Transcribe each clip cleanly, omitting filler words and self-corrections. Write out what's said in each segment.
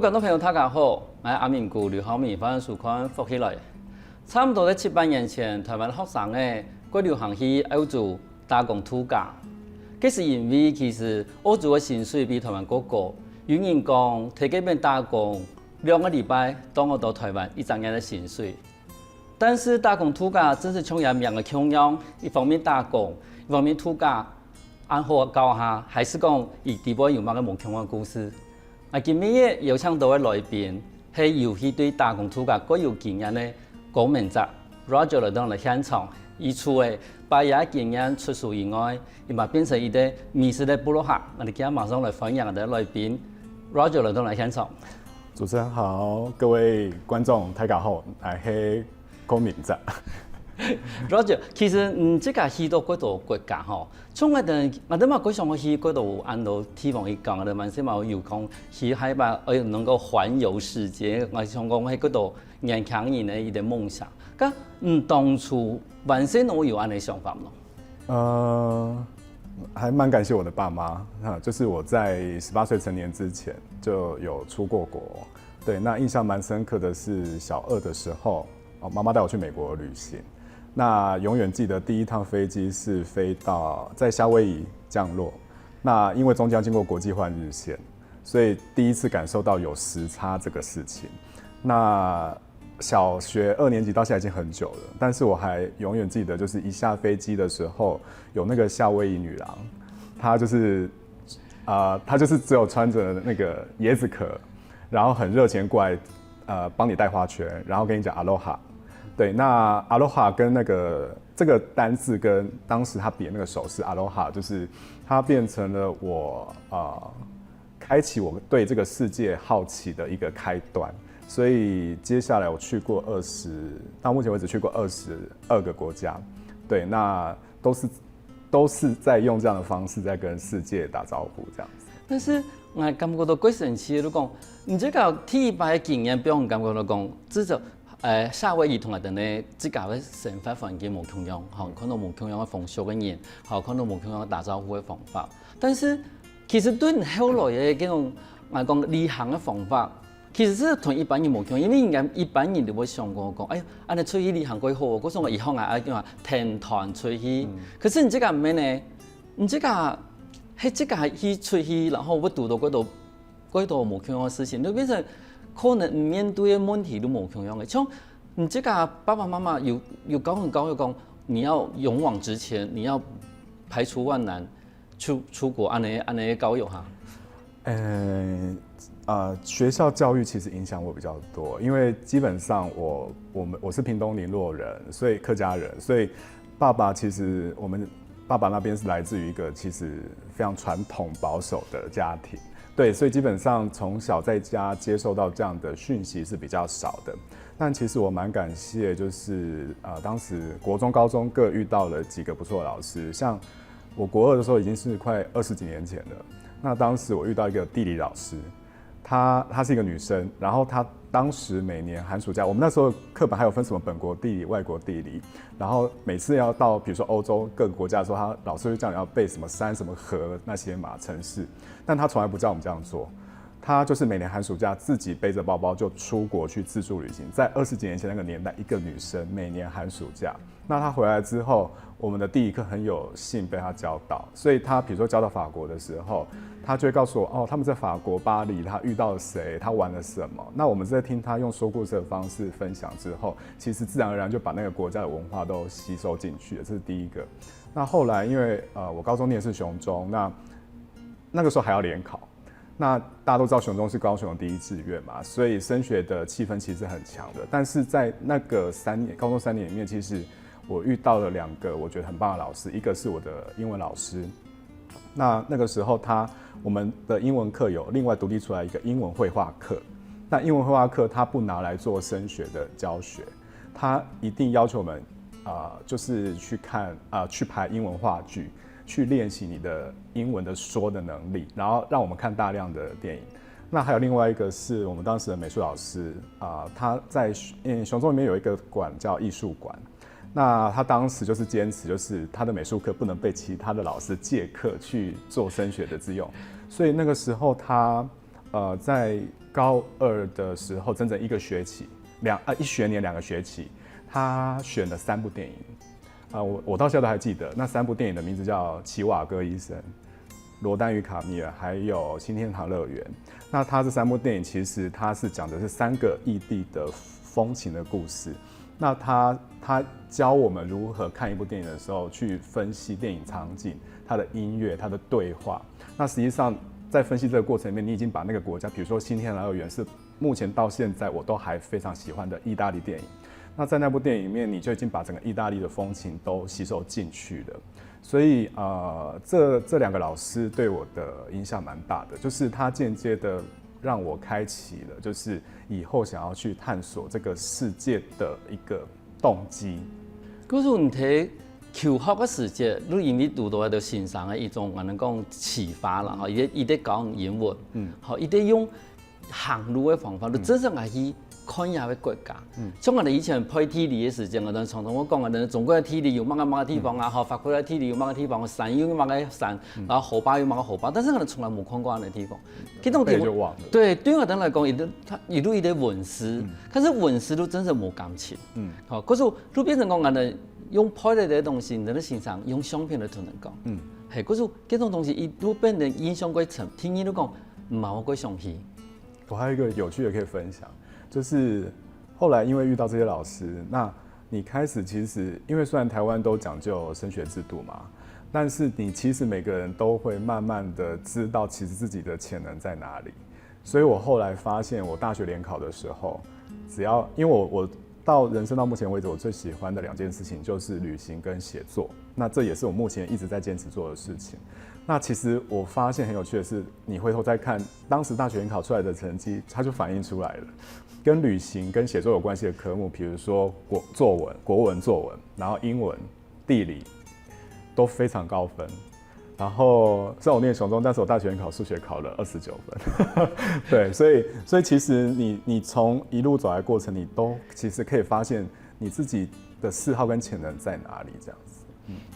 观众朋友大家好，我是阿明姑刘浩明，欢迎收看福起来。差不多在7、8年前，台湾學生咧，佢流行去歐洲打工度假。這是因為其實歐洲嘅薪水比台灣高高，有人講喺嗰邊打工2個禮拜，當我到台灣一整年嘅薪水。但是打工度假真是從人命嘅窮樣，一方面打工，一方面度假，按好教下，還是講以地波有乜嘅無窮嘅故事。今日有請到嘅來賓係遊戲對打工度假各有經驗嘅高明澤 Roger 來到嚟現場，伊除誒把嘢經驗出書以外，伊嘛變成一個美食嘅部落客。我哋今日馬上來歡迎我哋來賓 Roger 來到嚟現場。主持人好，各位觀眾大家好，我係高明澤。Roger， 其實即個去到嗰度國家吼，從我哋嘛嗰上去嗰度按照地方去講，我哋萬先嘛有講去海拔能夠環遊世界，我想講喺嗰度年輕人嘅一個夢想。咁當初萬先我有安尼想法咯？還蠻感謝我的爸媽，就是我在18歲成年之前就有出過國。對，那印象蠻深刻的是小2的時候，媽媽帶我去美國旅行。那永遠記得第一趟飛機是飛到在夏威夷降落，那因為中間經過國際換日線，所以第一次感受到有時差這個事情。那小學2年級到現在已經很久了，但是我還永遠記得，就是一下飛機的時候，有那個夏威夷女郎，她就是只有穿着那個椰子殼，然後很熱情過來，幫你戴花圈，然後跟你講 Aloha。對，那 Aloha 跟那個這個單字跟當時他比的那個手勢 Aloha， 就是它變成了我開啟我對這個世界好奇的一個開端。所以接下來我去過到目前為止去過22個國家。對，那都是在用這樣的方式在跟世界打招呼，這樣子。但是我感覺到幾神奇，你講你這個第一擺經驗，俾我感覺到講至少。夏威夷同埋等咧，自家嘅生活環境無同樣，可能無同樣嘅風俗嘅人，可能無同樣嘅打招呼嘅方法。但是其實對後來嘅嗰種我講旅行嘅方法，其實是同一般人無同樣，因為人家一般人就會想過講，哎呀，安尼出去旅行幾好，嗰種我以後啊叫話團團出去。可是你這個唔係呢？你這個係去出去，然後會讀到嗰度無同樣嘅事情，就變成。可能面對嘅問題都冇同樣嘅，像你這個爸爸媽媽有講，你要勇往直前，你要排除萬難，出國安尼教育哈。學校教育其實影響我比較多，因為基本上我是屏東林落人，所以客家人，所以爸爸其實我們爸爸那邊是來自於一個其實非常傳統保守的家庭。對，所以基本上從小在家接受到這樣的訊息是比較少的。但其實我蠻感謝，就是當時國中、高中各遇到了幾個不錯的老師。像我國2的時候已經是快20幾年前了。那當時我遇到一個地理老師，她是一個女生，然後她當時每年寒暑假，我們那時候課本還有分什麼本國地理、外國地理，然後每次要到比如說歐洲各個國家的時候，他老師就叫你要背什麼山、什麼河那些嘛城市，但他從來不叫我們這樣做，他就是每年寒暑假自己背着包包就出國去自助旅行。在20幾年前那個年代，一個女生每年寒暑假，那她回來之後，我們的地理課很有幸被她教到，所以她比如說教到法國的時候，她就會告訴我，哦，他們在法國巴黎，她遇到了誰，她玩了什麼。那我們在聽她用說故事的方式分享之後，其實自然而然就把那個國家的文化都吸收進去了，這是第一個。那後來因為我高中念的是雄中，那個時候還要聯考，那大家都知道雄中是高雄的第一志願嘛，所以升學的氣氛其實很強的。但是在那個高中3年裡面，其實我遇到了2個我覺得很棒的老師，一個是我的英文老師。那個時候我們的英文課有另外獨立出來一個英文繪畫課，那英文繪畫課他不拿來做升學的教學，他一定要求我們就是去排英文話劇，去練習你的英文的說的能力，然後讓我們看大量的電影。那還有另外一個是我們當時的美術老師他在雄中裡面有一個館叫藝術館。那他當時就是堅持，就是他的美術課不能被其他的老師借課去做升學的之用，所以那個時候他在高2的时候，整整一个学期，一学年2个学期，他选了3部电影。我到现在都还记得，那3部电影的名字叫《齐瓦戈医生》、《罗丹与卡米尔》，还有《新天堂乐园》。那他这3部电影其实他是讲的是3个异地的风情的故事。那他教我们如何看一部电影的时候，去分析电影场景、它的音乐、它的对话。那实际上在分析这个过程里面，你已经把那个国家，比如说《新天堂乐园》是目前到现在我都还非常喜欢的意大利电影。那在那部电影里面，你就已经把整个意大利的风情都吸收进去了。所以这2个老师对我的影响蛮大的，就是他间接的让我开启了，就是以后想要去探索这个世界的一个动机。嗰陣睇求學嘅時節，你因為讀到就欣賞嘅一種我哋講啟發啦，嚇，伊哋講英文，嚇，伊哋用行路嘅方法，你真正係去看下嘅國家。像我哋以前拍地理嘅時節，我哋常常我講我哋中國嘅地理有乜個地方啊，嚇，法國嘅地理有乜個地方，山有乜個山，然後河壩有乜個河壩，但是我哋從來冇看過嗰啲地方。嗰種地方，對，對我哋來講，一路文史，可是文史都真正冇感情。好，可是都變成講我哋用拍嚟嘅東西，你哋欣賞用相片嚟同人講。係，可是嗰種東西一路變成影響過層，聽伊都講唔係我過相片。我還有一個有趣的可以分享。就是後來因為遇到這些老師，那你開始其實因為雖然台灣都講究升學制度嘛，但是你其實每個人都會慢慢的知道其實自己的潛能在哪裡。所以我後來發現，我大學聯考的時候，只要因為我到人生到目前為止，我最喜歡的2件事情就是旅行跟寫作。那這也是我目前一直在堅持做的事情。那其實我發現很有趣的是，你回頭再看當時大學聯考出來的成績，它就反映出來了。跟旅行跟寫作有關係的科目，比如說國文作文，然後英文、地理都非常高分。然後雖然我念雄中，但是我大學聯考數學考了29分。對，所以其實你從一路走來的過程，你都其實可以發現你自己的嗜好跟潛能在哪裡，這樣子。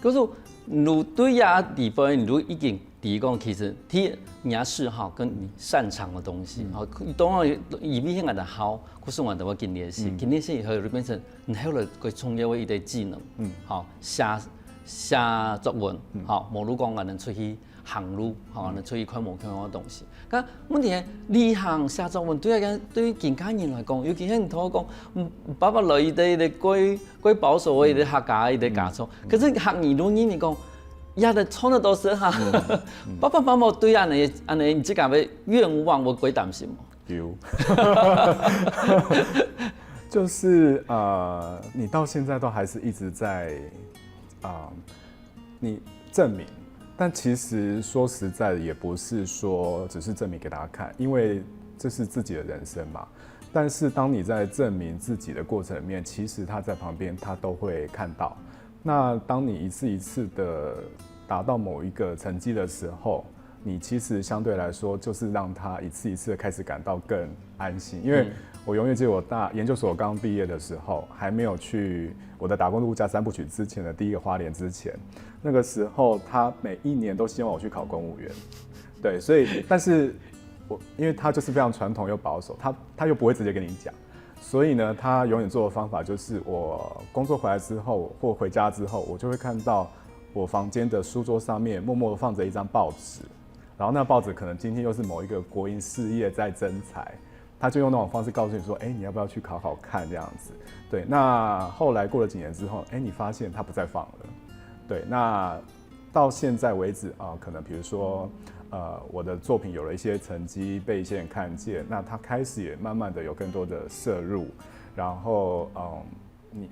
可是你對呀地方，你都已經第一講，其實你嘅嗜好跟你擅長嘅東西，當然以邊個的好，可是我哋會建立起，建立起以後就變成你後來佢創業為一個技能，好寫作文，好，無如講我哋出去行路，好，我哋出去看無看嘅東西。咁問題係旅行寫作文對於健康人來講，尤其係你同我講，爸爸來伊哋歸保守，伊哋客家伊哋家錯，可是客語錄音嚟講。呀，的創得都是哈，爸爸媽媽對安尼，你這個嘅願望我幾擔心有，就是你到現在都還是一直在你證明，但其實說實在的，也不是說只是證明給大家看，因為這是自己的人生嘛。但是當你在證明自己的過程裡面，其實他在旁邊他都會看到。那當你一次一次的達到某一個成績的時候，你其實相對來說就是讓他一次一次的開始感到更安心。因為我永遠記得我研究所剛畢業的時候，還沒有去我的打工度假3部曲之前的第一個花蓮之前，那個時候他每一年都希望我去考公務員。對，所以但是因為他就是非常傳統又保守，他又不會直接跟你講。所以呢，他永遠做的方法就是我工作回來之後或回家之後，我就會看到我房間的書桌上面默默地放着一張報紙，然後那個報紙可能今天又是某一個國營事業在徵才，他就用那種方式告訴你說，你要不要去考考看這樣子。對，那後來過了幾年之後，你發現他不再放了。對，那到現在為止可能比如說我的作品有了一些成績，被一些人看見，那他開始也慢慢的有更多的攝入，然後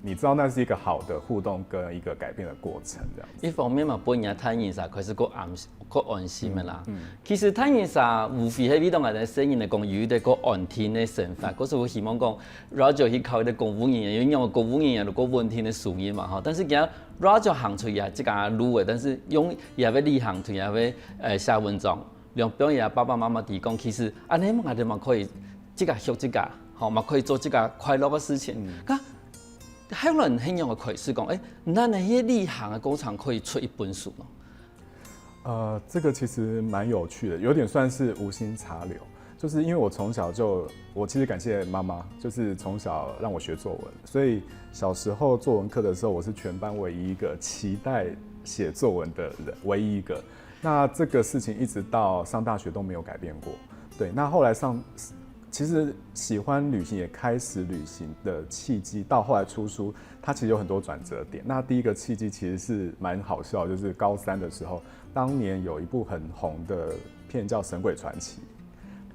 你知道那是一個好的互動跟一個改變的過程，這樣子。一方面嘛，本人睇嘢啥，開始個安心嘅啦。其實睇嘢啥，無非係呢度我哋聲音嚟講，有啲個安天嘅想法。嗰時我希望講，Roger 去考啲公務員，因為我公務員有個穩定嘅收入嘛，哈。但是而家 Roger 行出也即個路嘅，但是用也要旅行，同也要寫文章，兩邊也爸爸媽媽提供，其實安尼我哋嘛可以即個學即個，好嘛可以做即個快樂嘅事情。還有人很用嘅開始講，那那些旅行嘅過程可以出一本書咯。這個其實蠻有趣的，有點算是無心插柳。就是因为我从小我其实感谢妈妈，就是从小让我学作文，所以小时候作文课的时候，我是全班唯一一个期待写作文的人，唯一一个。那这个事情一直到上大学都没有改变过。对，那后来其实喜欢旅行也开始旅行的契机，到后来出书，它其实有很多转折点。那第一个契机其实是蛮好笑，就是高3的时候，当年有一部很红的片叫《神鬼传奇》。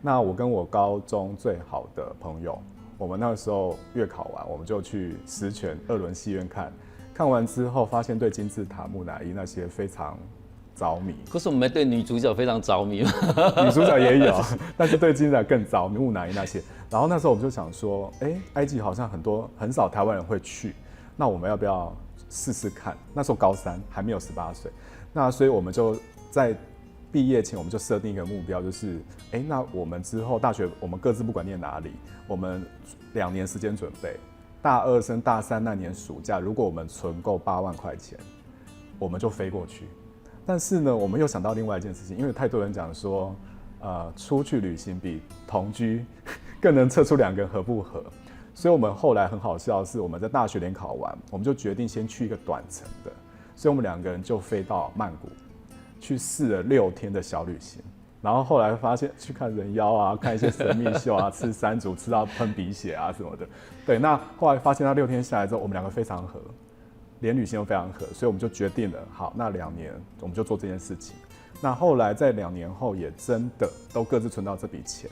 那我跟我高中最好的朋友，我们那时候月考完，我们就去石泉2轮戏院看。看完之后，发现对金字塔、木乃伊那些非常着迷。可是我们对女主角非常着迷嘛，女主角也有，但是对金字塔更着迷，木乃伊那些。然后那时候我们就想说，埃及好像很少台湾人会去，那我们要不要试试看？那时候高3还没有18岁，那所以我们就在毕业前我们就设定一个目标，就是那我们之后大学我们各自不管念哪里，我们2年时间准备。大2升大3那年暑假，如果我们存够8万块钱，我们就飞过去。但是呢，我们又想到另外一件事情，因为太多人讲说，出去旅行比同居更能测出2个人合不合。所以我们后来很好笑的是，我们在大学联考完，我们就决定先去一个短程的，所以我们2个人就飞到曼谷。去试了6天的小旅行，然后后来发现去看人妖啊，看一些神秘秀啊，吃山竹吃到喷鼻血啊什么的。对，那后来发现那6天下来之后，我们2个非常合，连旅行都非常合，所以我们就决定了，好，那2年我们就做这件事情。那后来在2年后也真的都各自存到这笔钱，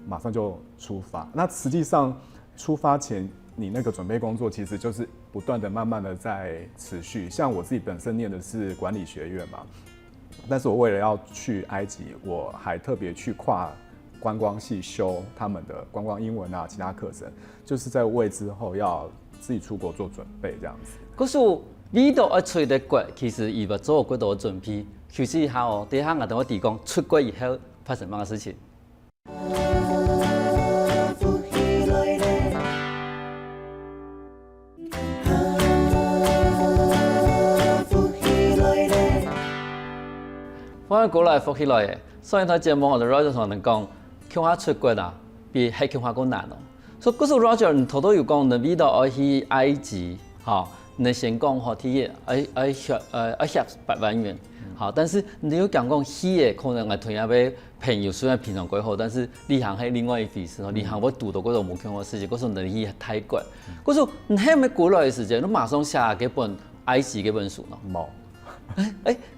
马上就出发。那实际上出发前，你那个准备工作其实就是不断的、慢慢的在持续。像我自己本身念的是管理学院嘛。但是我为了要去埃及，我还特别去跨观光系修他们的观光英文啊，其他课程，就是在为之后要自己出国做准备这样子。可是你都要出得国，其实伊要做几多准备。其实第一项我等我提供出国以后发生乜嘅事情。我过来福起来嘅，所以他节目我就 Roger 同人讲，叫我出國啊，比係叫我更難咯。所以嗰時 Roger 你頭都有講，你到我去埃及，嚇，你先講好啲嘢，要8萬元，好，但是你有講去嘅可能係同樣俾朋友雖然平常幾好，但是旅行係另外一回事，旅行我讀到嗰度冇傾過事情，嗰時你去泰國，嗰時你係咪過來嘅時間，你馬上寫幾本埃及嗰本書咯？冇。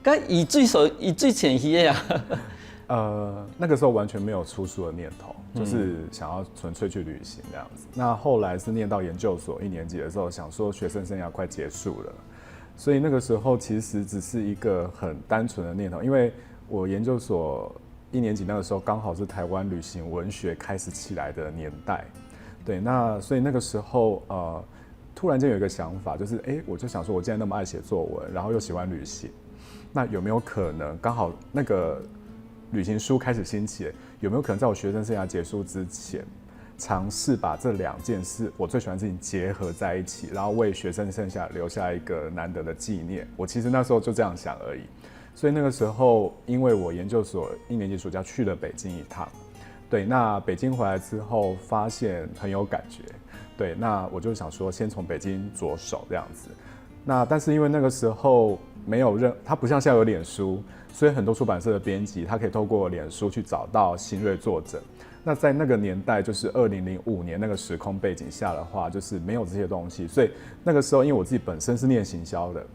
咁以最前期呀，那个时候完全没有出书的念头，就是想要纯粹去旅行这样子。那后来是念到研究所1年级的时候，想说学生生涯快结束了，所以那个时候其实只是一个很单纯的念头，因为我研究所1年级那个时候刚好是台湾旅行文学开始起来的年代，对，那所以那个时候突然间有一个想法，就是我就想说，我既然那么爱写作文，然后又喜欢旅行，那有没有可能刚好那个旅行书开始兴起，有没有可能在我学生生涯结束之前，尝试把这2件事我最喜欢的事情结合在一起，然后为学生剩下留下一个难得的纪念。我其实那时候就这样想而已。所以那个时候，因为我研究所1年级暑假去了北京一趟，对，那北京回来之后发现很有感觉。对，那我就想说，先从北京着手这样子。那但是因为那个时候没有它不像现在有脸书，所以很多出版社的编辑他可以透过脸书去找到新锐作者。那在那个年代，就是2005年那个时空背景下的话，就是没有这些东西。所以那个时候，因为我自己本身是念行销的，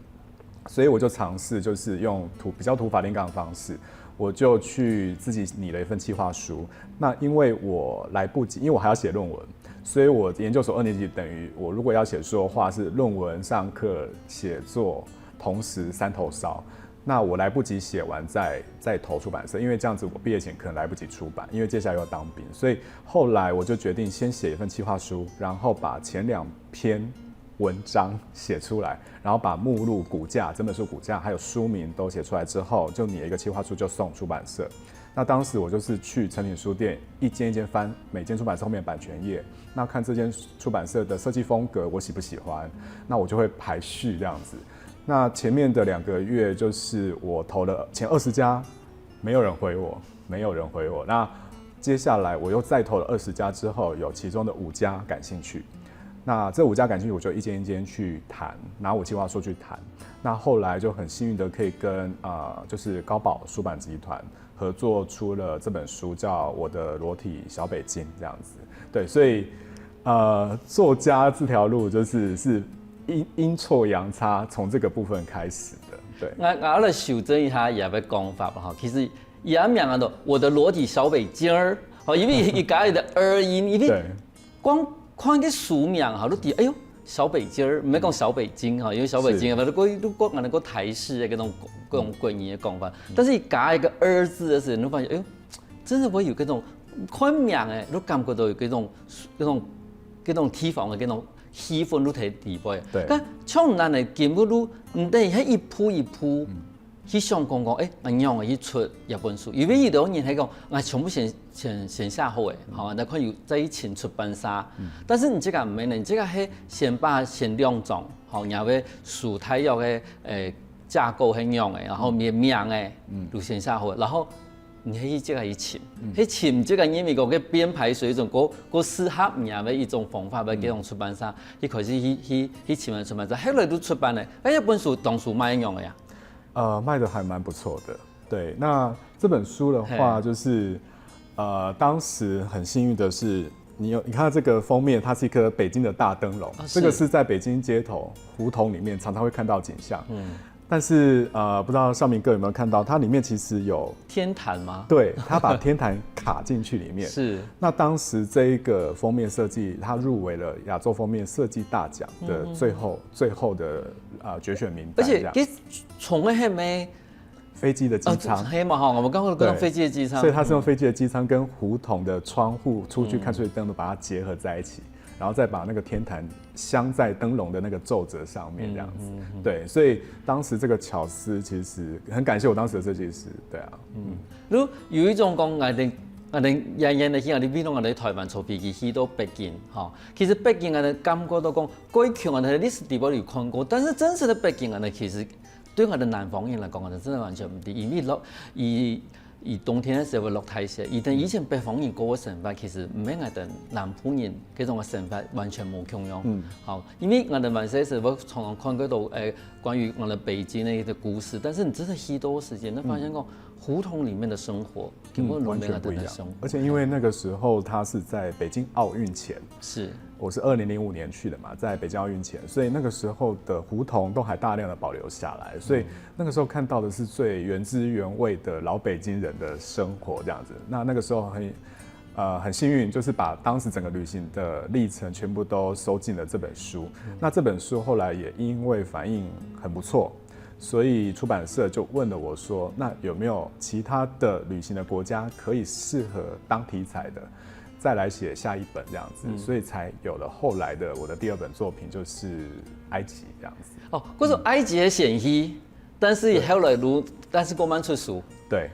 所以我就尝试就是用比较土法炼钢的方式。我就去自己拟了一份企划书。那因为我来不及，因为我还要写论文，所以我研究所2年级等于我如果要写书的话，是论文、上课、写作同时3头烧。那我来不及写完再投出版社，因为这样子我毕业前可能来不及出版，因为接下来又要当兵，所以后来我就决定先写一份企划书，然后把前2篇文章写出来，然后把目录、骨架、整本书骨架还有书名都写出来之后，就拟了一个企划书就送出版社。那当时我就是去诚品书店一间一间翻每间出版社后面的版权页，那看这间出版社的设计风格我喜不喜欢，那我就会排序这样子。那前面的2个月就是我投了前20家，没有人回我。那接下来我又再投了20家之后，有其中的5家感兴趣。那这5家感兴趣，我就一间一间去谈，拿我计划书去谈。那后来就很幸运的可以跟就是高宝书版集团合作出了这本书，叫《我的裸体小北京》这样子。对，所以作家这条路是阴错阳差从这个部分开始的。对，我来修正一下也要讲法吧哈，其实也名啊都我的裸体小北京儿，哦，因为一家里的儿音，因为光看个书名哈，都觉哎呦小北京儿，唔係講小北京哈，因為小北京啊，都講人哋個台式嘅嗰種詭異嘅講法，但是加一個兒字嘅時候，你發現哎呦，真的會有嗰種看名嘅，都感覺到有嗰種地方嘅嗰種氣氛都睇地位。對。但像咱嘅根本都唔得係一步一步。去想講講，我樣嘅去出一本書，因為有啲人係講，我全部先下好嘅，嚇，那看有在前出版社，但是你這個唔係，你這個係先兩種，嚇，然後書體有嘅架構係樣嘅，然後名嘅就先下好，然後你係這個去前，去前這個因為個編排水準，個適合名嘅一種方法，俾幾種出版社，一開始去前嘅出版社，後來都出版咧，一本書當書賣樣嘅呀。賣得還蠻不錯的。對，那這本書的話，就是當時很幸運的是，你看到這個封面，它是一顆北京的大燈籠，這個是在北京街頭胡同裡面常常會看到景象。但是不知道少明哥有沒有看到，它裡面其實有天壇嗎？對，它把天壇卡進去裡面。是。那當時這一個封面設計，它入圍了亞洲封面設計大獎的最後的決選名單。而且佢從嘅係咩？飛機的機艙。係嘛？我們剛剛講飛機的機艙。所以它是用飛機的機艙跟胡同的窗戶出去看出去燈都把它結合在一起。然後再把那個天壇鑲在燈籠的那個皺褶上面，這樣子，對，所以當時這個巧思其實很感謝我當時的設計師，對啊，如有一種講我哋人哋去我哋比如我哋台灣坐飛機去到北京，哈，其實北京我哋感覺到講過去我哋歷史地方有看過，但是真實的北京我哋其實對我哋南方人來講，我哋真係完全唔知，因為以冬天的時候會落大雪，以前北方人過嘅生活其實唔係我哋南方人嗰種嘅生活完全冇共樣。好，因為我哋晚些時候常常看嗰度關於我哋北京嘅一個故事，但是你真係去多時間，你發現個胡同裡面的生活根本完全不一樣。而且因為那個時候，它是在北京奧運前，我是2005年去的嘛，在北京奧運前，所以那個時候的胡同都還大量的保留下來，所以那個時候看到的是最原汁原味的老北京人的生活這樣子。那個時候很幸運，就是把當時整個旅行的歷程全部都收進了這本書。那這本書後來也因為反應很不錯，所以出版社就問了我說，那有沒有其他的旅行的國家可以適合當題材的？再來寫下一本這樣子，所以才有了後來的我的第2本作品，就是埃及這樣子。哦，嗰時埃及嘅險戲，但是後來但是慢慢出書。對。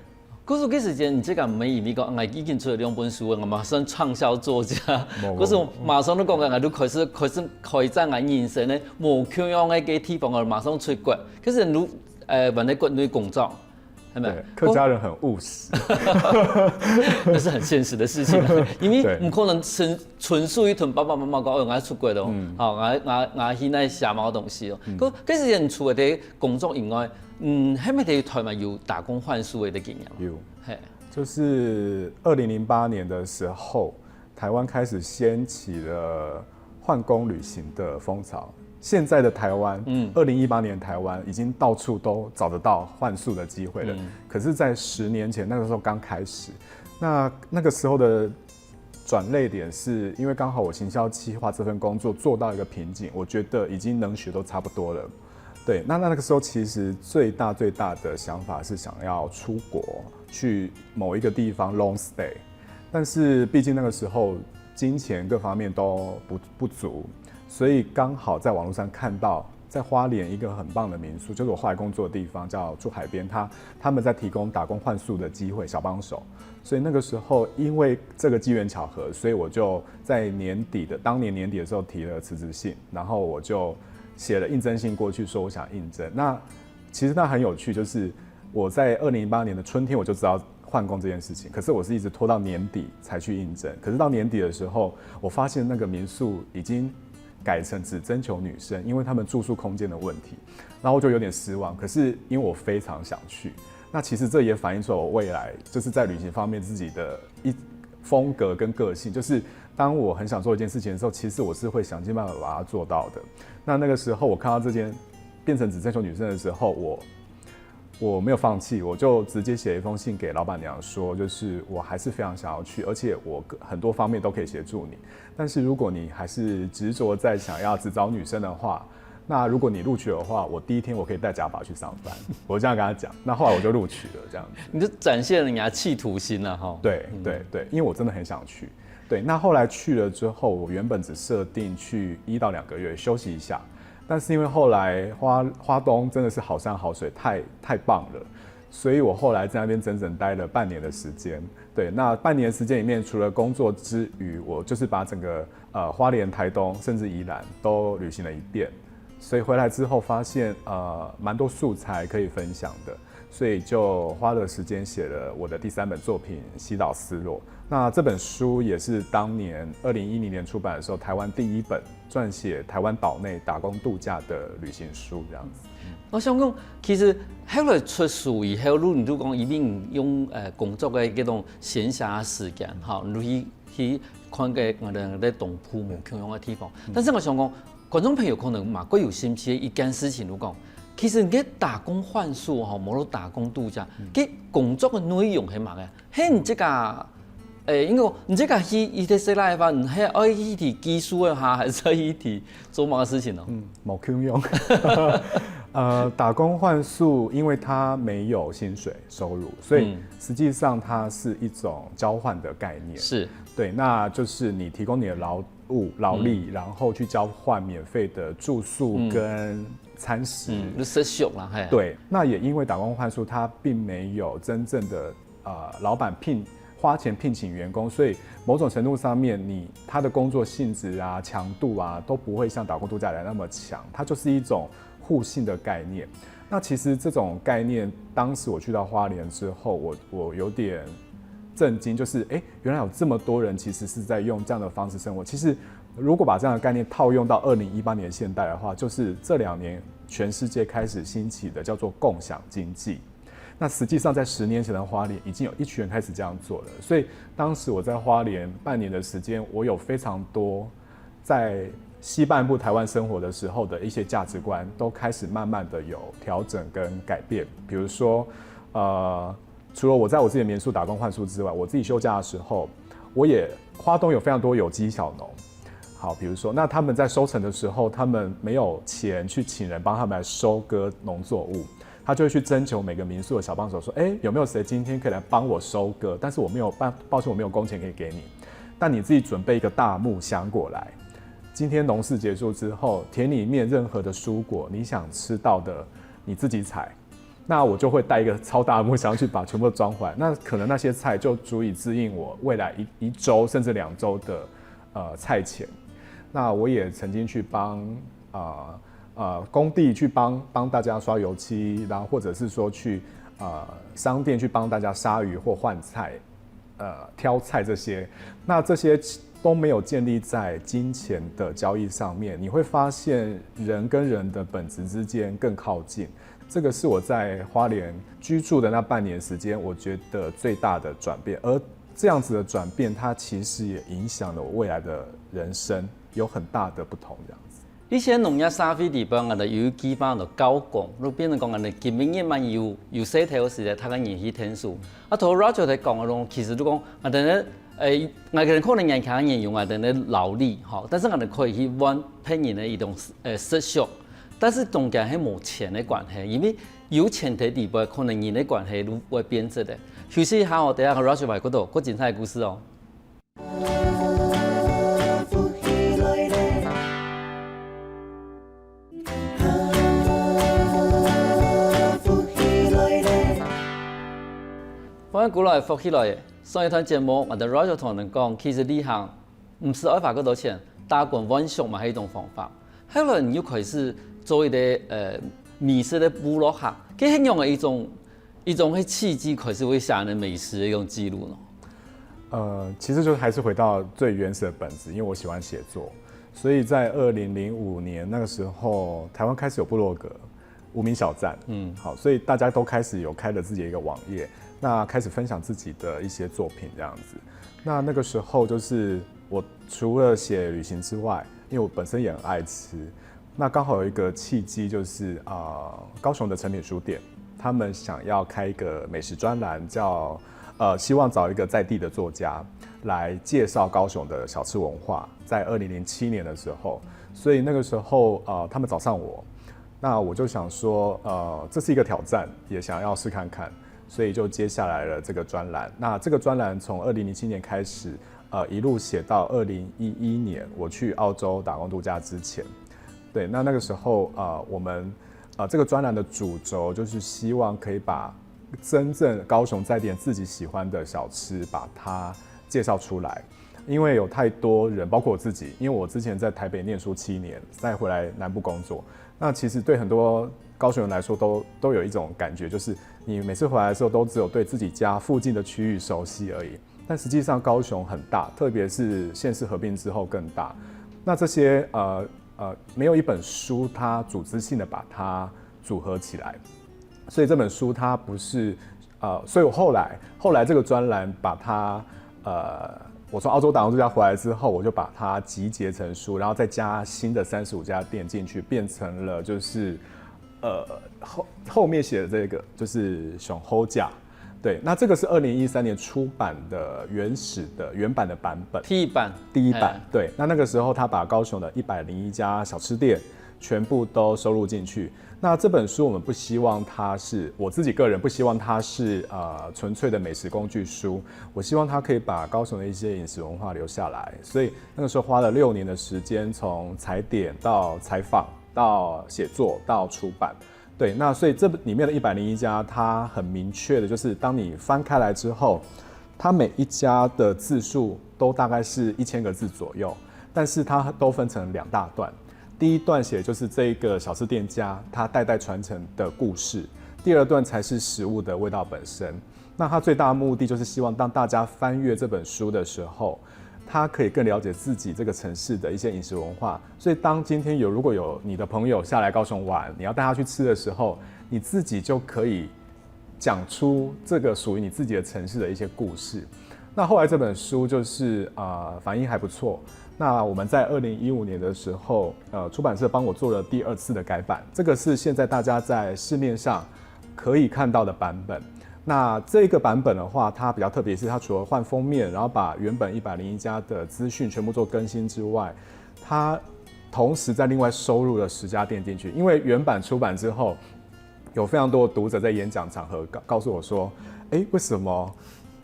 嗰時幾時間，你這個唔係意味講，我已經出了2本書，我馬上暢銷作家。嗰時馬上都講嘅，我都開始開展我人生咧，無窮樣嘅嘅地方，我馬上出國。可是你揾喺國內工作。客家人很務實，那是很現實的事情，因為唔可能純屬於同爸爸媽媽講，我要出國咯，我去那寫某東西咯。嗰時人除咗工作以外，係咪喺台灣有打工換宿嘅經驗？有，就是2008年的時候，台灣開始掀起了換工旅行的風潮。現在的台灣，2018年台灣已經到處都找得到換宿的機會了。可是，在10年前那個時候剛開始，那個時候的轉捩點是因為剛好我行銷企劃這份工作做到一個瓶頸，我覺得已經能學都差不多了。對，那個時候其實最大的想法是想要出國去某一個地方 long stay， 但是畢竟那個時候金錢各方面都不足。所以剛好在網絡上看到，在花蓮一個很棒的民宿，就是我後來工作的地方，叫住海邊，他們在提供打工換宿的機會，小幫手。所以那個時候，因為這個機緣巧合，所以我就在當年年底的時候提了辭職信，然後我就寫了應徵信過去，說我想應徵。那其實那很有趣，就是我在2008年的春天我就知道换工这件事情，可是我是一直拖到年底才去应征。可是到年底的时候，我发现那个民宿已经改成只征求女生，因为他们住宿空间的问题，然后我就有点失望。可是因为我非常想去，那其实这也反映出我未来就是在旅行方面自己的风格跟个性，就是当我很想做一件事情的时候，其实我是会想尽办法把它做到的。那个时候我看到这件变成只征求女生的时候，我没有放弃，我就直接写一封信给老板娘说，就是我还是非常想要去，而且我很多方面都可以协助你。但是如果你还是执着在想要只找女生的话，那如果你录取的话，我第一天我可以带假发去上班。我这样跟他讲，那后来我就录取了，这样子。你就展现了人家企图心了哈。对，因为我真的很想去。对，那后来去了之后，我原本只设定去1到2个月休息一下。但是因为后来花东真的是好山好水，太棒了，所以我后来在那边整整待了半年的时间。对，那半年的时间里面，除了工作之余，我就是把整个花莲、台东甚至宜兰都旅行了一遍。所以回来之后发现蛮多素材可以分享的，所以就花了时间写了我的第3本作品《西岛丝落》。那这本书也是当年2010年出版的时候，台湾第1本撰写台湾岛内打工度假的旅行书，这样子。我想讲，其实后来出书以后，你都讲一定用工作的嗰種閒暇時間，哈，你去看個我哋在東埔冇共用的地方。但是我想講，觀眾朋友可能嘛，各有興趣一件事情，如講，其實你打工換宿哈，冇到打工度假，佢工作的內容係乜嘅？係你這個。因為你這個去一啲寫來吧，你係愛一啲技術的哈，還是一啲做乜事情呢？冇空用。打工換宿，因為它沒有薪水收入，所以實際上它是一種交換的概念。是，對，那就是你提供你的勞力，然後去交換免費的住宿跟餐食。就實習啦，係。對，那也因為打工換宿，它並沒有真正的老闆花錢聘請員工，所以某種程度上面，他的工作性質啊、強度啊，都不會像打工度假來那麼強，它就是一種互信的概念。那其實這種概念，當時我去到花蓮之後，我有點震驚，就是原來有這麼多人其實是在用這樣的方式生活。其實如果把這樣的概念套用到2018年現代的話，就是這2年全世界開始興起的叫做共享經濟。那實際上在10年前的花蓮已經有一群人開始這樣做了，所以當時我在花蓮半年的時間，我有非常多在西半部台灣生活的時候的一些價值觀都開始慢慢的有調整跟改變。比如說，除了我在我自己的民宿打工換宿之外，我自己休假的時候，花東有非常多有機小農。好，比如說，那他們在收成的時候，他們沒有錢去請人幫他們來收割農作物。他就會去徵求每個民宿的小幫手，說：有沒有誰今天可以來幫我收割？但是我沒有抱歉，我沒有工錢可以給你，但你自己準備一個大木箱過來。今天農事結束之後，田裡面任何的蔬果你想吃到的，你自己採。那我就會帶一個超大的木箱去把全部都裝回來。那可能那些菜就足以支應我未來一週甚至2週的菜錢。那我也曾經去幫工地去幫大家刷油漆，然後或者是說去商店去幫大家殺魚或換菜，挑菜這些，那這些都沒有建立在金錢的交易上面，你會發現人跟人的本質之間更靠近。這個是我在花蓮居住的那半年時間，我覺得最大的轉變，而這樣子的轉變，它其實也影響了我未來的人生，有很大的不同這樣子。以前農業社會地方，我哋有基本上就教講，路邊人講我哋基本嘢嘛有洗頭時咧，睇緊熱氣天數。同 Roger 哋講嘅咯，其實都講我哋咧我哋可能人強人用我哋咧勞力，嚇，但是我哋可以去揾別人嘅一種實習，但是中間係冇錢嘅關係，因為有錢嘅地方可能人嘅關係都會變質嘅。休息一下，我等下 Roger 喺嗰度，嗰精彩嘅故事哦。歡迎過來復起來。上一段節目，我哋 Roger 同人講，其實旅行唔是愛花嗰多錢，打工揾食嘛係一種方法。後來你又開始做一啲美食的部落客，佢係用嘅一種一种会契机开始会下的美食的一种记录呢？其实就还是回到最原始的本质，因为我喜欢写作，所以在2005年那个时候，台湾开始有部落格无名小站，好，所以大家都开始有开了自己的一个网页，那开始分享自己的一些作品这样子。那个时候就是我除了写旅行之外，因为我本身也很爱吃，那刚好有一个契机，就是高雄的诚品书店，他们想要开一个美食专栏，叫希望找一个在地的作家来介绍高雄的小吃文化。在2007年的时候，所以那个时候他们找上我，那我就想说这是一个挑战，也想要试看看，所以就接下来了这个专栏。那这个专栏从2007年开始，一路写到2011年我去澳洲打工度假之前。对，那个时候我们这个专栏的主轴就是希望可以把真正高雄在地人自己喜欢的小吃把它介绍出来。因为有太多人，包括我自己，因为我之前在台北念书7年，再回来南部工作，那其实对很多高雄人来说都有一种感觉，就是你每次回来的时候都只有对自己家附近的区域熟悉而已，但实际上高雄很大，特别是县市合并之后更大。那这些没有一本书它组织性的把它组合起来，所以这本书它不是所以我后来这个专栏把它我从澳洲打工度假回来之后，我就把它集结成书，然后再加新的35家店进去，变成了就是后面写的这个就是熊吼架。对，那这个是2013年出版的原版的版本，第一版。对，那个时候他把高雄的101家小吃店全部都收录进去。那这本书我们不希望它是，我自己个人不希望它是纯粹的美食工具书，我希望它可以把高雄的一些饮食文化留下来。所以那个时候花了6年的时间，从踩点到采访到写作到出版。对，那所以这里面的101家，它很明确的就是，当你翻开来之后，它每一家的字数都大概是1000个字左右，但是它都分成2大段。第一段写的就是这个小吃店家他代代传承的故事，第二段才是食物的味道本身。那它最大的目的就是希望当大家翻阅这本书的时候，他可以更了解自己这个城市的一些饮食文化。所以当今天如果有你的朋友下来高雄玩，你要带他去吃的时候，你自己就可以讲出这个属于你自己的城市的一些故事。那后来这本书就是反应还不错。那我们在2015年的时候，出版社帮我做了第2次的改版，这个是现在大家在市面上可以看到的版本。那这个版本的话，它比较特别，是它除了换封面，然后把原本101家的资讯全部做更新之外，它同时在另外收入了10家店进去。因为原版出版之后，有非常多的读者在演讲场合告诉我说，为什么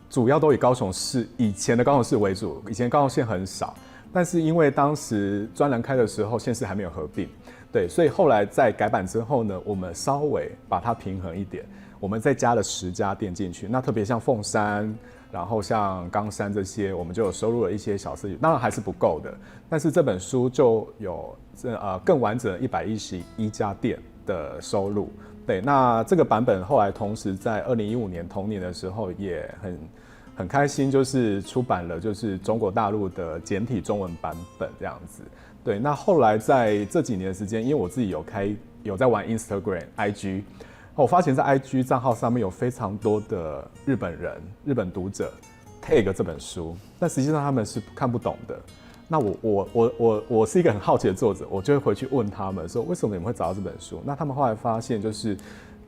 主要都以高雄市以前的高雄市为主，以前高雄县很少。但是因为当时专栏开的时候，县市还没有合并，对，所以后来在改版之后呢，我们稍微把它平衡一点，我们再加了10家店进去。那特别像凤山，然后像冈山这些，我们就有收录了一些小吃，当然还是不够的。但是这本书就有更完整的111家店的收录。对，那这个版本后来同时在2015年同年的时候也很开心，就是出版了就是中国大陆的简体中文版本这样子。对，那后来在这几年的时间，因为我自己有在玩 Instagram、IG， 我发现在 IG 账号上面有非常多的日本读者 tag 这本书，但实际上他们是看不懂的。那我是一个很好奇的作者，我就会回去问他们说，为什么你们会找到这本书？那他们后来发现，就是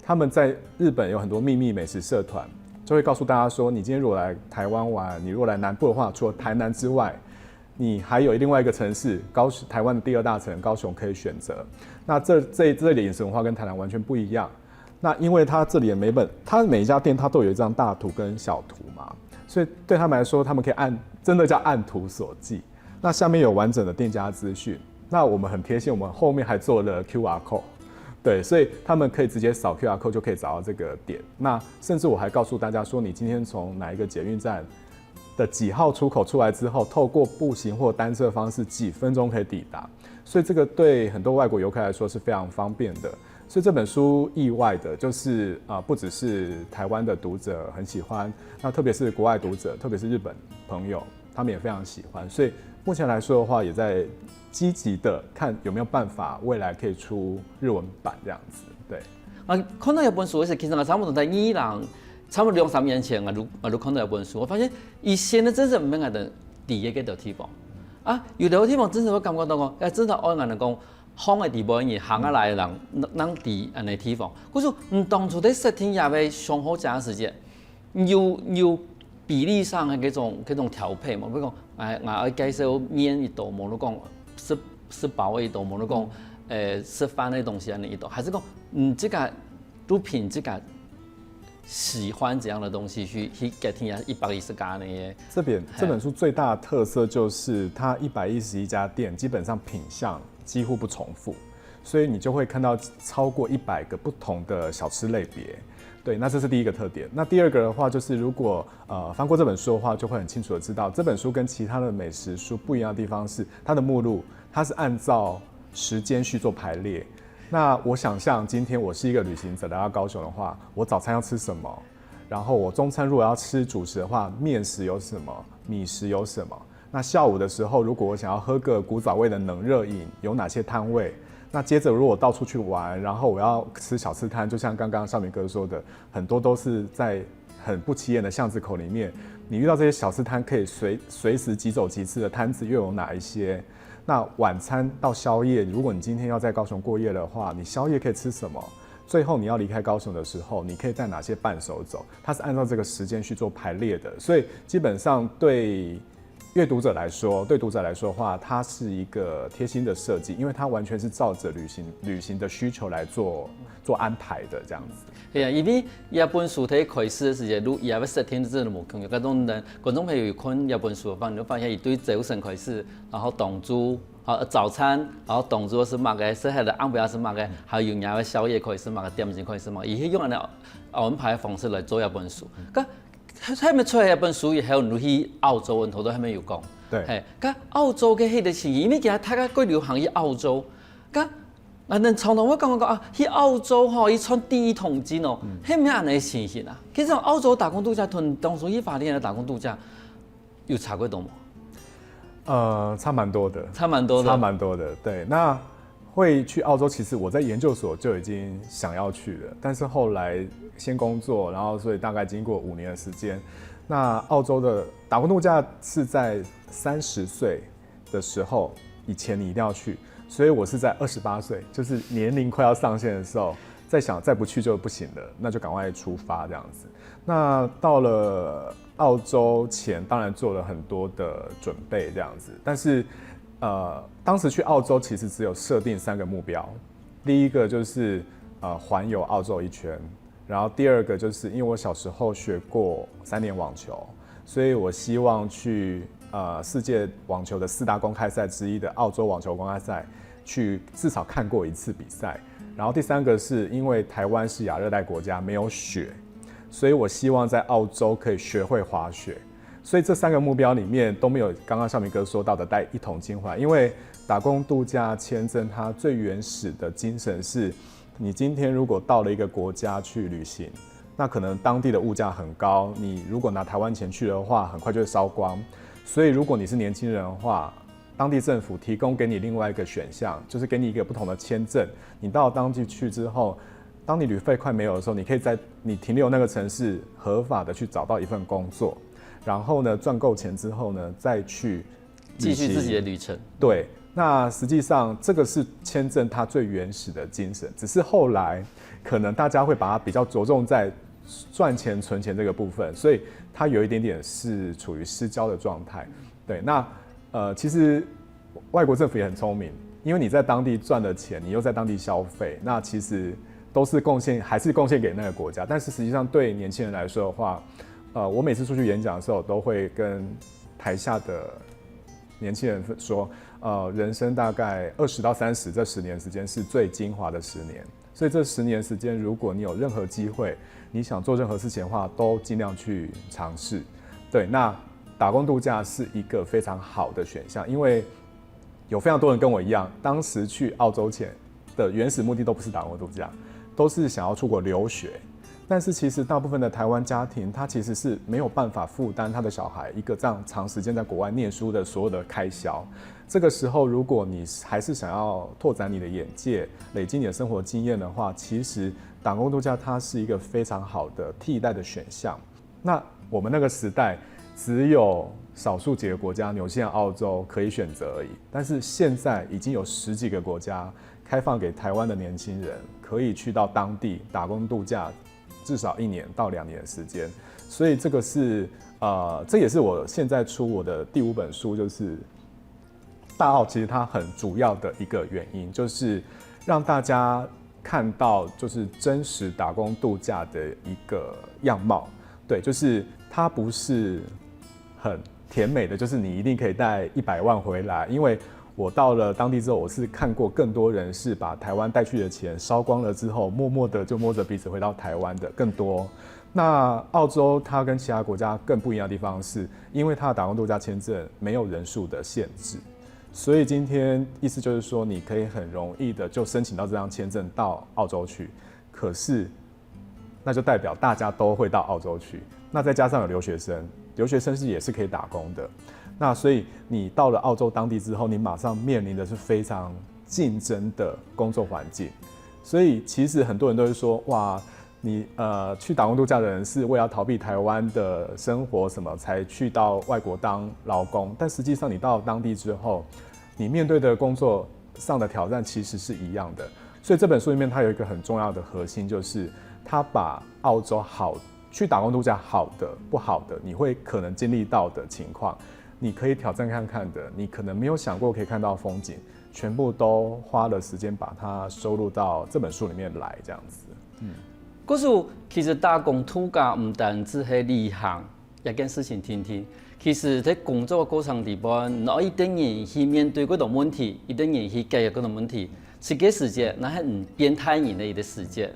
他们在日本有很多秘密美食社团，就会告诉大家说，你今天如果来台湾玩，你如果来南部的话，除了台南之外，你还有另外一个城市，台湾的第2大城高雄可以选择。那这里的饮食文化跟台南完全不一样。那因为它这里的它每一家店它都有一张大图跟小图嘛，所以对他们来说，他们可以真的叫按图索骥。那下面有完整的店家资讯。那我们很贴心，我们后面还做了 QR code。对，所以他们可以直接扫 QR code 就可以找到这个点。那甚至我还告诉大家说，你今天从哪一个捷运站的几号出口出来之后，透过步行或单车方式几分钟可以抵达。所以这个对很多外国游客来说是非常方便的。所以这本书意外的就是不只是台湾的读者很喜欢，那特别是国外读者，特别是日本朋友，他们也非常喜欢。所以目前来说的话，也在积极的看有没有办法未来可以出日文版这样子。对。看到一本书是其实差不多在差不多2、3年前我看到一本书，我发现以前的真是唔免的第一个地方有的地方真是我感觉到讲，真的按人讲。行的地步，而行下来的人，咱伫安尼地方，可是当初在设定也要上好这样时间，有比例上的嗰種調配嘛，比如講，我要介紹面一道，無如講是包的一道，無如講吃飯的東西安尼一道，還是講這個都憑這個喜歡這樣的東西去給聽120家那些。這本書最大的特色就是它111家店，基本上品項几乎不重复，所以你就会看到超过100个不同的小吃类别。对，那这是第一个特点。那第二个的话，就是如果翻过这本书的话，就会很清楚的知道，这本书跟其他的美食书不一样的地方是，它的目录它是按照时间去做排列。那我想象今天我是一个旅行者来到高雄的话，我早餐要吃什么？然后我中餐如果要吃主食的话，面食有什么？米食有什么？那下午的时候，如果我想要喝个古早味的冷热饮，有哪些摊位？那接着如果到处去玩，然后我要吃小吃摊，就像刚刚少明哥说的，很多都是在很不起眼的巷子口里面，你遇到这些小吃摊可以随时即走即吃的摊子又有哪一些？那晚餐到宵夜，如果你今天要在高雄过夜的话，你宵夜可以吃什么？最后你要离开高雄的时候，你可以带哪些伴手走？它是按照这个时间去做排列的，所以基本上对阅读者来说，对读者来说的话，它是一个贴心的设计，因为它完全是照着旅行的需求来做安排的这样子。係啊，因為一本書喺開始嘅時候，你也要設定真係冇窮嘅。嗰種人，觀眾朋友看一本書嘅話，你會發現一堆早晨開始，然後檔主，早餐，然後檔主是乜嘅，是係的晏晡是乜嘅，還有人嘅宵夜開始乜嘅，點心開始乜，而係用咁樣安排嘅方式來做一本書。喺咪出嚟一本書以後，你去澳洲，好多喺咪有講。對。係，咁澳洲嘅迄個情形，因為其實大家幾流行去澳洲，咁。能常常我感覺去澳洲伊賺第一桶金係咩樣嘅情形啊？其實澳洲打工度假同當初去法典的打工度假有差幾多嗎？差蠻多的。差蠻多的。差蠻多的，對。那會去澳洲，其實我在研究所就已經想要去了，但是後來先工作，然後所以大概經過5年的時間。那澳洲的打工度假是在30歲的時候以前你一定要去。所以我是在28歲，就是年齡快要上線的時候，在想再不去就不行了，那就趕快出發這樣子。那到了澳洲前，當然做了很多的準備這樣子，但是當時去澳洲其實只有設定3個目標，第一個就是環遊澳洲一圈，然後第二個就是因為我小時候學過3年網球，所以我希望去世界網球的4大公開賽之一的澳洲網球公開賽去至少看過1次比賽，然後第3個是因為台灣是亞熱帶國家沒有雪，所以我希望在澳洲可以學會滑雪，所以這3個目標裡面都沒有剛剛少明哥說到的帶一桶金回來，因為打工度假簽證它最原始的精神是你今天如果到了一個國家去旅行，那可能當地的物價很高，你如果拿台灣錢去的話很快就會燒光，所以如果你是年輕人的話，當地政府提供給你另外一個選項，就是給你一個不同的簽證。你到當地去之後，當你旅費快沒有的時候，你可以在你停留那個城市合法的去找到一份工作，然後呢賺夠錢之後呢，再去繼續自己的旅程。對，那實際上這個是簽證它最原始的精神，只是後來可能大家會把它比較着重在賺錢存錢這個部分，所以它有一點點是處於失焦的狀態。對，那其實外國政府也很聰明，因為你在當地賺的錢，你又在當地消費，那其實都是貢獻，還是貢獻給那個國家。但是實際上對年輕人來說的話，我每次出去演講的時候，都會跟台下的年輕人說，人生大概20到30這10年時間是最精華的10年，所以這10年時間，如果你有任何機會，你想做任何事情的話，都盡量去嘗試。對，那打工度假是一個非常好的選項，因為有非常多人跟我一樣，當時去澳洲前的原始目的都不是打工度假，都是想要出国留学。但是其实大部分的台湾家庭，他其实是没有办法负担他的小孩一个这样长时间在国外念书的所有的开销。这个时候，如果你还是想要拓展你的眼界、累积你的生活经验的话，其实打工度假它是一个非常好的替代的选项。那我们那个时代只有少数几个国家，纽西兰、澳洲可以选择而已。但是现在已经有10几个国家开放给台湾的年轻人可以去到当地打工度假。至少1年到2年的时间，所以这个是这也是我现在出我的第5本书，就是大澳其实它很主要的一个原因，就是让大家看到就是真实打工度假的一个样貌。对，就是它不是很甜美的，就是你一定可以带100万回来，因为我到了当地之后，我是看过更多人是把台湾带去的钱烧光了之后，默默的就摸着鼻子回到台湾的更多。那澳洲它跟其他国家更不一样的地方是，因为它的打工度假签证没有人数的限制，所以今天意思就是说，你可以很容易的就申请到这张签证到澳洲去。可是，那就代表大家都会到澳洲去。那再加上有留学生，留学生也是可以打工的。那所以你到了澳洲当地之后，你马上面临的是非常竞争的工作环境。所以其实很多人都会说，哇，你去打工度假的人是为了逃避台湾的生活什么才去到外国当劳工，但实际上你到了当地之后，你面对的工作上的挑战其实是一样的。所以这本书里面它有一个很重要的核心，就是它把澳洲去打工度假好的、不好的，你会可能经历到的情况。你可以挑战看看的，你可能没有想过可以看到风景，全部都花了时间把它收录到这本书里面来，这样子。故事其实打工度假唔单止係旅行一件事情聽聽，其實喺工作嘅過程裏邊，我一定要去面對嗰種問題，一定要去解決嗰種問題。設計時間，那係唔變態人嘅一個時間。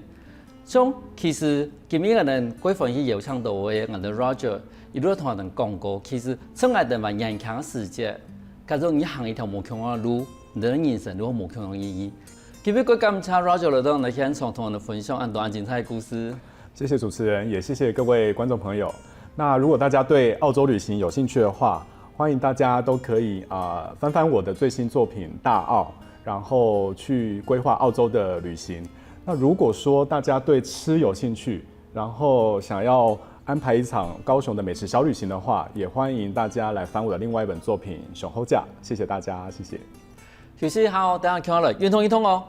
像其實今日我哋規範去邀請到嘅我哋 Roger。伊都同我哋講過，其實生活係蠻延長嘅時間，假如你行一條無窮嘅路，你的人生都無窮嘅意義。今日我感謝 Roger 來到我哋現場同我哋分享很多精彩故事。謝謝主持人，也謝謝各位觀眾朋友。那如果大家對澳洲旅行有興趣的話，歡迎大家都可以翻翻我的最新作品《大澳》，然後去規劃澳洲的旅行。那如果說大家對吃有興趣，然後想要安排一場高雄的美食小旅行的話，也歡迎大家來翻我的另外一本作品《上好食》。謝謝大家，謝謝。休息好，等下看落來，圓通一通哦。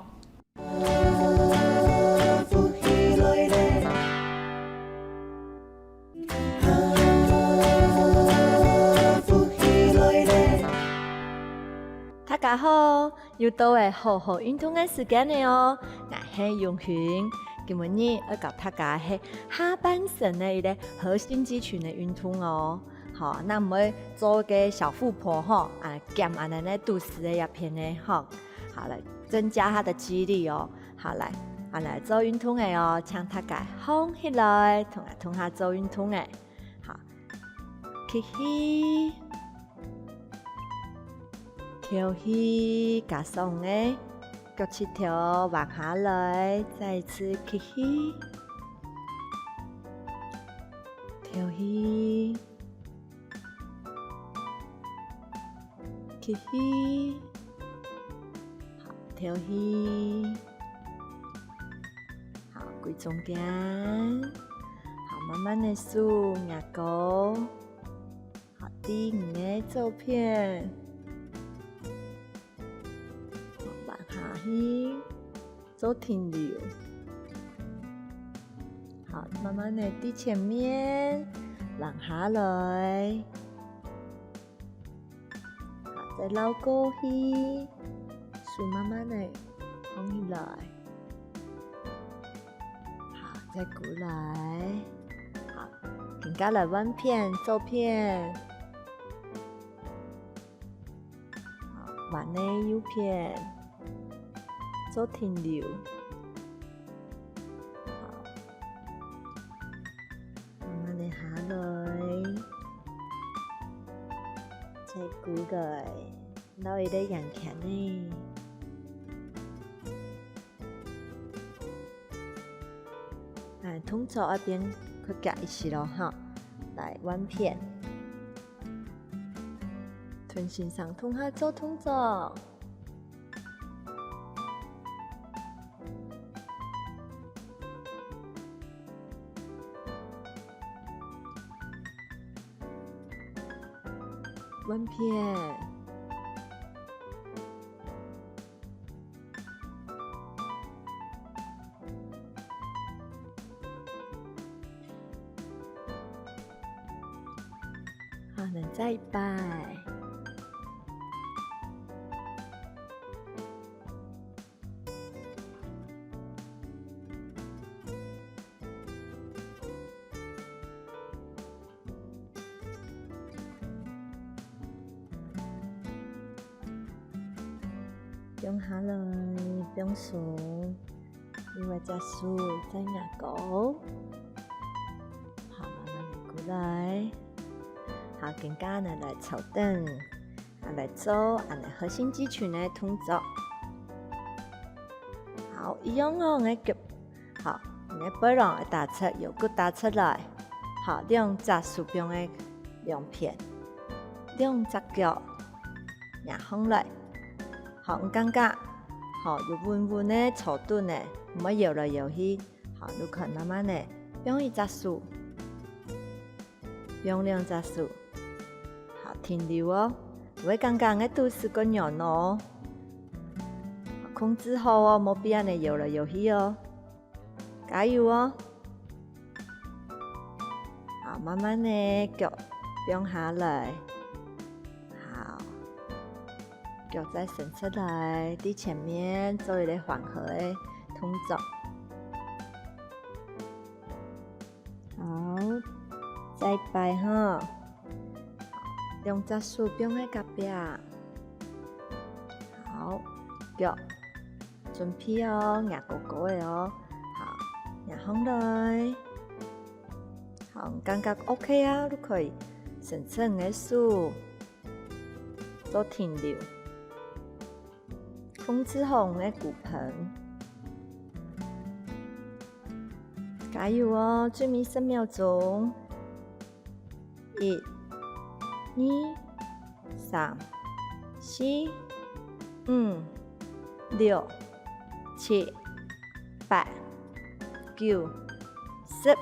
大家好，又到係好好運動嘅時間了哦，我係永權。今日要教大家係下半身的一個核心肌群的運動哦。好，那我們做個小腹婆哈，減安尼肚臍的一片呢，哈，好來增加它的肌力哦。好來，來做運動的哦，請大家放起來，同下做運動的，好，吸氣，調氣，加鬆的。腳趾頭往下來，再一次吸氣，調氣，吸氣，好，調氣，好，歸中間，好，慢慢的數牙膏，好，第五個照片。做停留，好，慢慢的低前面，讓下來，好，再撈高去，數慢慢的放起來，好，再過來，好，更加來彎片照片，好，彎的右片。做停留，好，慢慢地下來，再過來，撈一啲人強呢，通走那边去夹一起咯哈，来弯片，臀心上通下做通走。弯片，好，能再摆。用下来，用手，另外加速在牙膏，好，慢慢的过来，好，更加呢来朝凳，来做，来核心肌群的动作，好，一样哦，来夹，好，你背囊会打出，右骨打出来，好，两只手柄的两片，两只脚，压上来。好，感觉好，有稳稳的坐顿的，唔好摇来摇去。好，你看慢慢的，用一只手，用两只手，好，停留哦。唔会感觉的肚子个软哦，控制好哦，冇必要的摇来摇去哦。加油哦！好，慢慢的脚放下来。脚再伸出来，伫前面做一个缓和的动作。好，再摆哈，两只手放喺隔壁。好，脚准备哦，压高高的哦。好，压上来。好，感觉 OK 啊，都可以伸出你的手，做停留。控制好我的骨盆，加油哦！最尾10秒钟，1、2、3、4、5、6、7、8、9、10，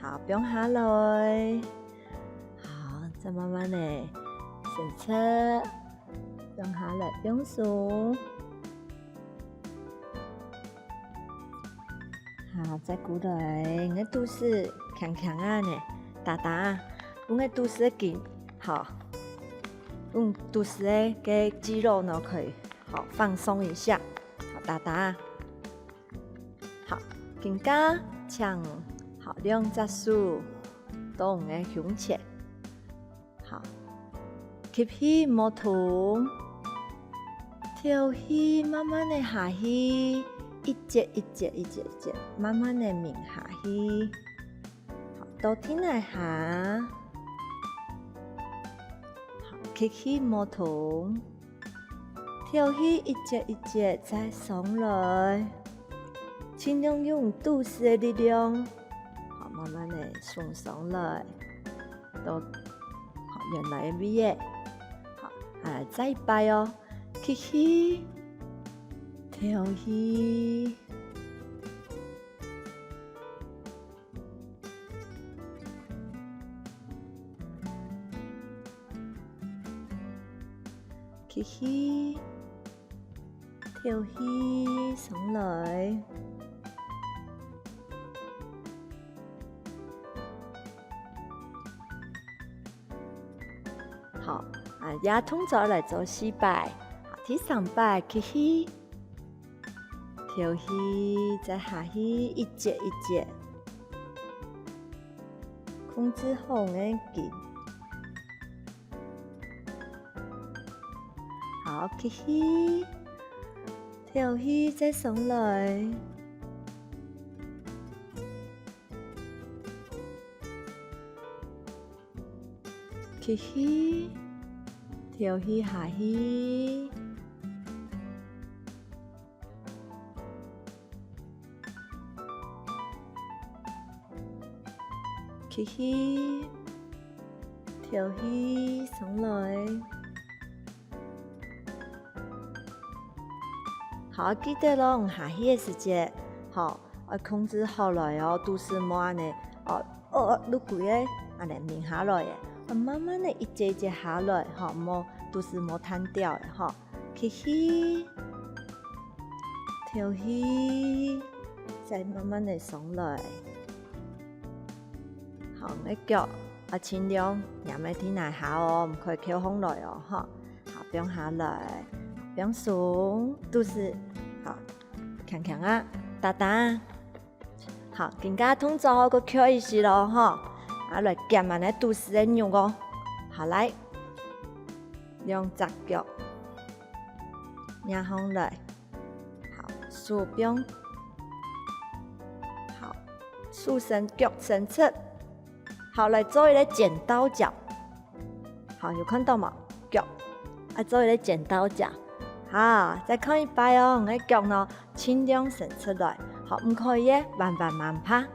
好，不用下来，好，再慢慢的伸出，不用下来，不用松。好，再过来，我肚子强强啊呢，大大，我的肚子紧，好，肚子的肌肉呢可以好放松一下，好大大，好，更加强，好两只手到我的胸前，好，吸气莫吐，吐气慢慢的下去。一节一节一节一节，慢慢的抿下去，好，倒停来下，好，吸气莫吐，吐气一节一节再上来，尽量用肚子的力量，好，慢慢的送上来，到好原来的位置，好，再一摆哦，吸气。吐气，吸气，吐气，上来。好，压通走来做4摆，好，第3摆吸气。吐气，再下去，一节一节，控制好的劲。好，吸气，吐气，再上来。吸气，吐气，下去。吸气，调气，上来。好，记得咯，唔下气的时间，好，要控制好来哦，都是莫安尼，愈贵诶，安尼拧下来诶，慢慢的一节一节下来，好，莫都是莫摊掉诶，好，吸气，调气，再慢慢的上来。好，你脚尽量也咪天来下哦，唔可以翘风来哦，哈。好，不用下来，不用松，都是好，强强啊，打打。好，更加动作好个翘一些咯，哈。啊，来减慢咧都市的肉哦。好来，两只脚压上来，好，手柄，好，手伸脚伸出。好，来做一个剪刀脚。好，有看到吗？脚，做一个剪刀脚。好，再看一摆哦，你的脚呢，尽量伸出来。好，唔可以耶，慢拍。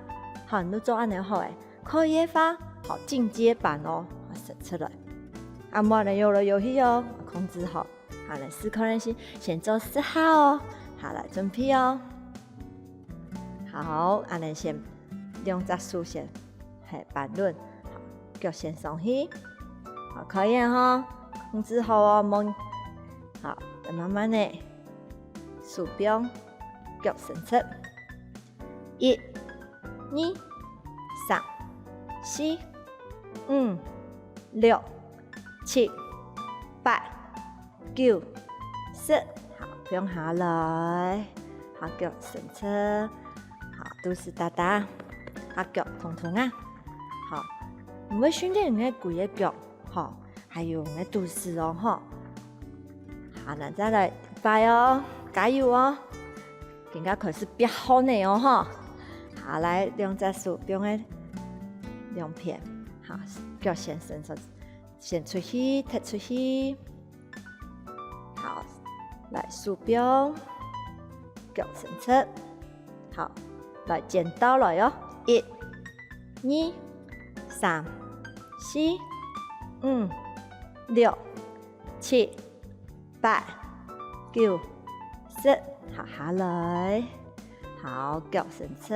好，你做安尼好诶，可以的话，好进阶版哦，伸出来。啊，莫来游来游去哦，控制好。好，来思考练习，先做4下哦。好，来准备哦。好，安尼先两只手先。系板轮，好，脚先上去，好，可以哈，控制好哦，摸，好，再慢慢的，手柄，脚伸出，1、2、3、4、5、6、7、8、9、10，好，不用下来，好，腳伸出，好，都是打打，好，腳通通啊。好，唔會訓練你嘅攰嘅腳，好，還有你嘅肚子哦，哈。好，那再來快哦，加油哦，更加開始變好呢哦，哈。好，來兩隻手柄嘅兩片，好，腳先伸出，先出去，踢出去。好，來手柄，腳伸出，好，來剪刀來哦，1、2、3、4、5、6、7、8、9、10，好，下來，好，腳伸出，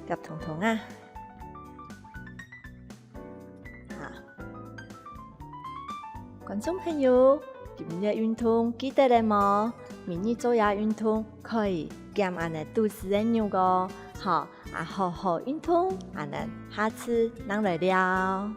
腳通通啊，好，觀眾朋友，今日運動記得了嗎？明日做下運動可以減安尼肚子的肉個。好，好好運動，下次咱來聊。